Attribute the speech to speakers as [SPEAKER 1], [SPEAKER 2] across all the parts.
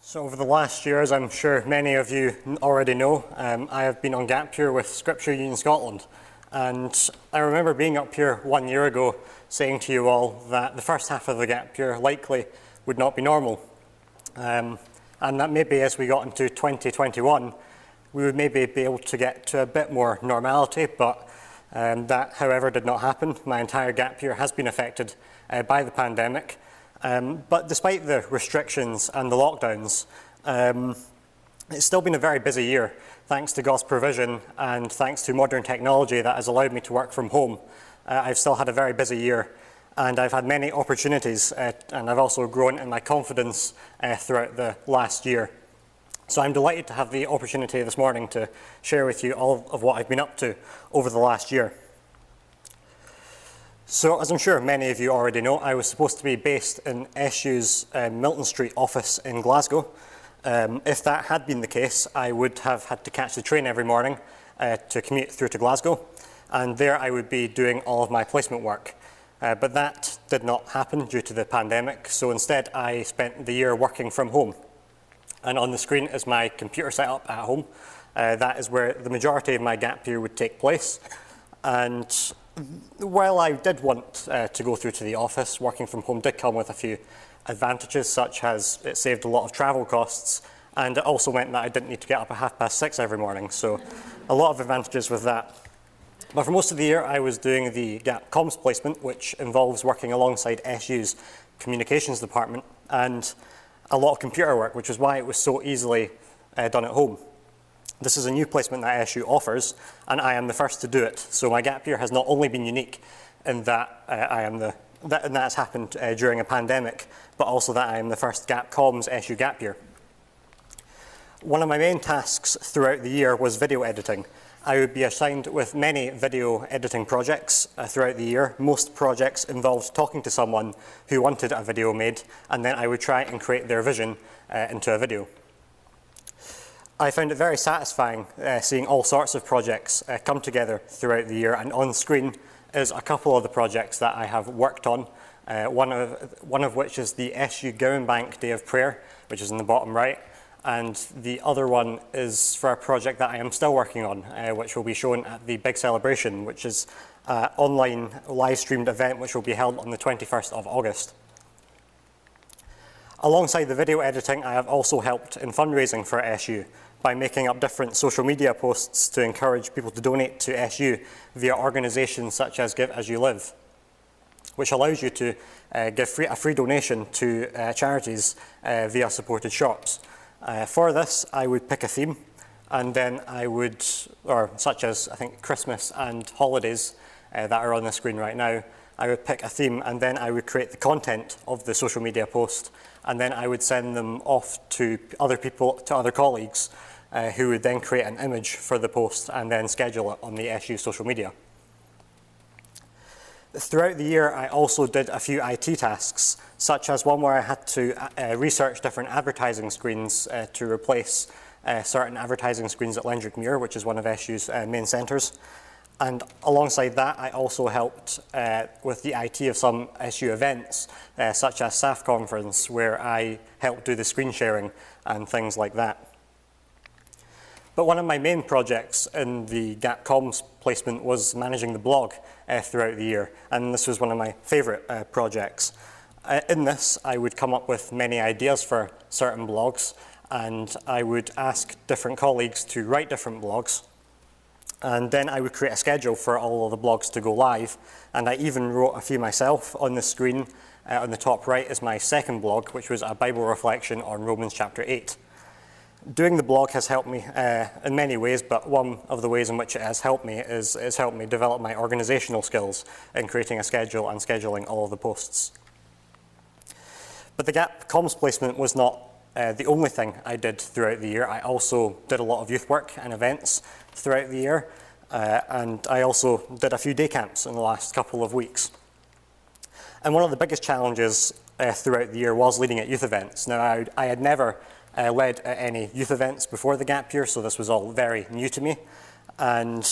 [SPEAKER 1] So over the last year, as I'm sure many of you already know, I have been on gap year with Scripture Union Scotland. And I remember being up here 1 year ago saying to you all that the first half of the gap year likely would not be normal. And that maybe as we got into 2021, we would maybe be able to get to a bit more normality, but that, however, did not happen. My entire gap year has been affected by the pandemic. But despite the restrictions and the lockdowns, it's still been a very busy year, thanks to God's provision and thanks to modern technology that has allowed me to work from home. I've still had a very busy year, and I've had many opportunities, and I've also grown in my confidence throughout the last year. So I'm delighted to have the opportunity this morning to share with you all of what I've been up to over the last year. So, as I'm sure many of you already know, I was supposed to be based in SU's Milton Street office in Glasgow. If that had been the case, I would have had to catch the train every morning to commute through to Glasgow, and there I would be doing all of my placement work. But that did not happen due to the pandemic, so instead I spent the year working from home. And on the screen is my computer setup at home. That is where the majority of my gap year would take place. And while I did want to go through to the office, working from home did come with a few advantages, such as it saved a lot of travel costs, and it also meant that I didn't need to get up at 6:30 every morning, so a lot of advantages with that. But for most of the year, I was doing the Gap Comms placement, which involves working alongside SU's communications department, and a lot of computer work, which is why it was so easily done at home. This is a new placement that SU offers, and I am the first to do it. So my gap year has not only been unique in that that has happened during a pandemic, but also that I am the first Gap Comms SU gap year. One of my main tasks throughout the year was video editing. I would be assigned with many video editing projects throughout the year. Most projects involved talking to someone who wanted a video made, and then I would try and create their vision into a video. I found it very satisfying seeing all sorts of projects come together throughout the year, and on screen is a couple of the projects that I have worked on, one of which is the SU Gowan Bank Day of Prayer, which is in the bottom right, and the other one is for a project that I am still working on, which will be shown at the Big Celebration, which is an online live-streamed event which will be held on the 21st of August. Alongside the video editing, I have also helped in fundraising for SU by making up different social media posts to encourage people to donate to SU via organisations such as Give As You Live, which allows you to give a free donation to charities via supported shops. For this, I would pick a theme, and then I would, or such as I think Christmas and holidays that are on the screen right now, I would pick a theme, and then I would create the content of the social media post, and then I would send them off to other people, to other colleagues, who would then create an image for the post and then schedule it on the SU social media. Throughout the year, I also did a few IT tasks, such as one where I had to research different advertising screens to replace certain advertising screens at Lendrick-Muir, which is one of SU's main centres. And alongside that, I also helped with the IT of some SU events, such as SAF Conference, where I helped do the screen sharing and things like that. But one of my main projects in the Gap Comms placement was managing the blog throughout the year, and this was one of my favourite projects. In this, I would come up with many ideas for certain blogs, and I would ask different colleagues to write different blogs, and then I would create a schedule for all of the blogs to go live, and I even wrote a few myself. On the screen on the top right is my second blog, which was a Bible reflection on Romans chapter 8. Doing the blog has helped me in many ways, but one of the ways in which it has helped me is it's helped me develop my organisational skills in creating a schedule and scheduling all of the posts. But the Gap Comms placement was not the only thing I did throughout the year. I also did a lot of youth work and events throughout the year, and I also did a few day camps in the last couple of weeks. And one of the biggest challenges throughout the year was leading at youth events. Now, I had never led at any youth events before the gap year, so this was all very new to me. And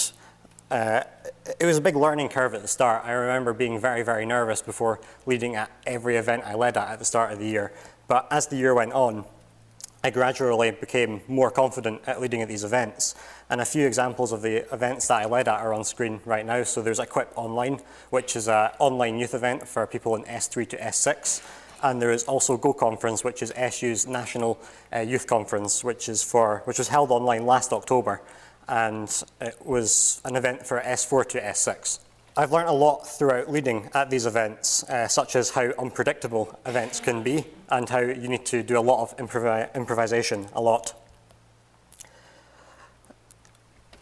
[SPEAKER 1] it was a big learning curve at the start. I remember being very, very nervous before leading at every event I led at the start of the year. But as the year went on, I gradually became more confident at leading at these events. And a few examples of the events that I led at are on screen right now. So there's Equip Online, which is an online youth event for people in S3 to S6. And there is also Go Conference, which is SU's National Youth Conference, which was held online last October. And it was an event for S4 to S6. I've learned a lot throughout leading at these events, such as how unpredictable events can be and how you need to do a lot of improvisation a lot.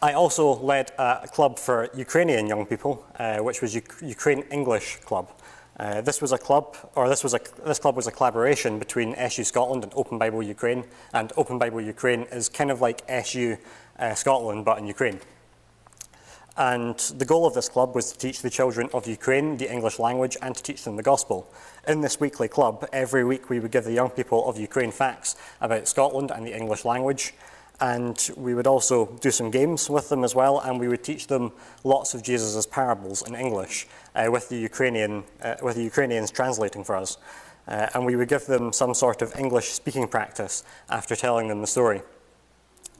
[SPEAKER 1] I also led a club for Ukrainian young people, which was Ukraine English Club. This club was a collaboration between SU Scotland and Open Bible Ukraine, and Open Bible Ukraine is kind of like SU Scotland, but in Ukraine. And the goal of this club was to teach the children of Ukraine the English language and to teach them the gospel. In this weekly club, every week we would give the young people of Ukraine facts about Scotland and the English language. And we would also do some games with them as well, and we would teach them lots of Jesus' parables in English with the Ukrainians translating for us. And we would give them some sort of English speaking practice after telling them the story.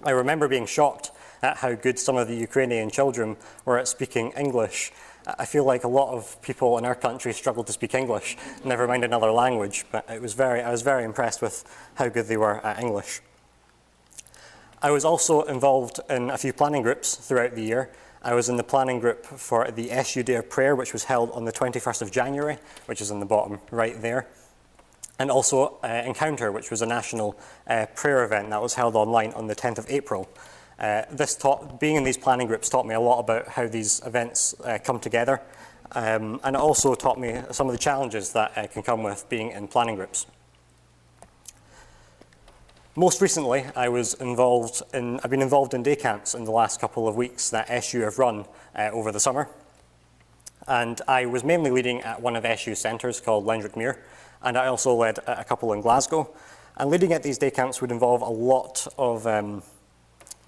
[SPEAKER 1] I remember being shocked at how good some of the Ukrainian children were at speaking English. I feel like a lot of people in our country struggle to speak English, never mind another language, but I was very impressed with how good they were at English. I was also involved in a few planning groups throughout the year. I was in the planning group for the SU Day of Prayer, which was held on the 21st of January, which is in the bottom right there. And also Encounter, which was a national prayer event that was held online on the 10th of April. Being in these planning groups taught me a lot about how these events come together, and it also taught me some of the challenges that can come with being in planning groups. Most recently, I've been involved in day camps in the last couple of weeks that SU have run over the summer. And I was mainly leading at one of SU's centres called Lendrickmere, and I also led a couple in Glasgow. And leading at these day camps would involve a lot of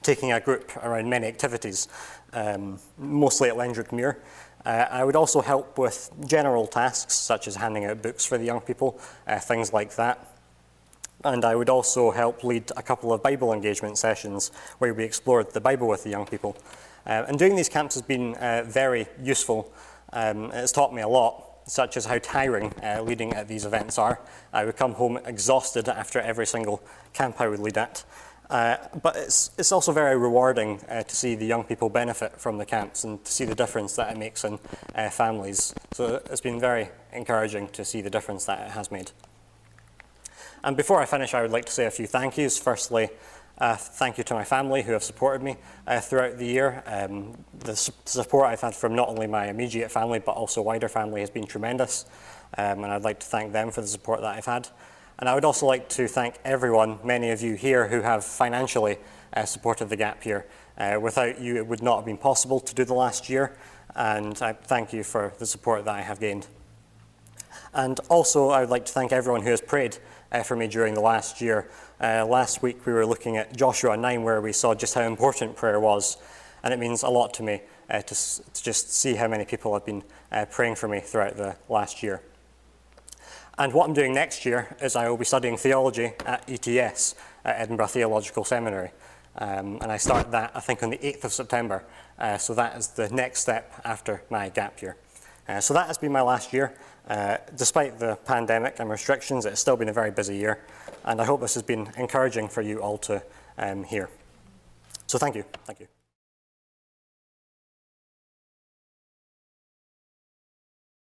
[SPEAKER 1] taking a group around many activities, mostly at Lendrickmere. I would also help with general tasks, such as handing out books for the young people, things like that. And I would also help lead a couple of Bible engagement sessions where we explored the Bible with the young people. And doing these camps has been very useful. It's taught me a lot, such as how tiring leading at these events are. I would come home exhausted after every single camp I would lead at. But it's also very rewarding to see the young people benefit from the camps and to see the difference that it makes in families. So it's been very encouraging to see the difference that it has made. And before I finish, I would like to say a few thank yous. Firstly, thank you to my family who have supported me throughout the year. The support I've had from not only my immediate family but also wider family has been tremendous, and I'd like to thank them for the support that I've had. And I would also like to thank everyone, many of you here, who have financially supported the gap year. Without you, it would not have been possible to do the last year, and I thank you for the support that I have gained. And also, I would like to thank everyone who has prayed for me during the last year. Last week, we were looking at Joshua 9, where we saw just how important prayer was, and it means a lot to me to just see how many people have been praying for me throughout the last year. And what I'm doing next year is I will be studying theology at ETS, at Edinburgh Theological Seminary. And I start that, I think, on the 8th of September. So that is the next step after my gap year. So that has been my last year. Despite the pandemic and restrictions, it's still been a very busy year. And I hope this has been encouraging for you all to hear. So thank you. Thank you.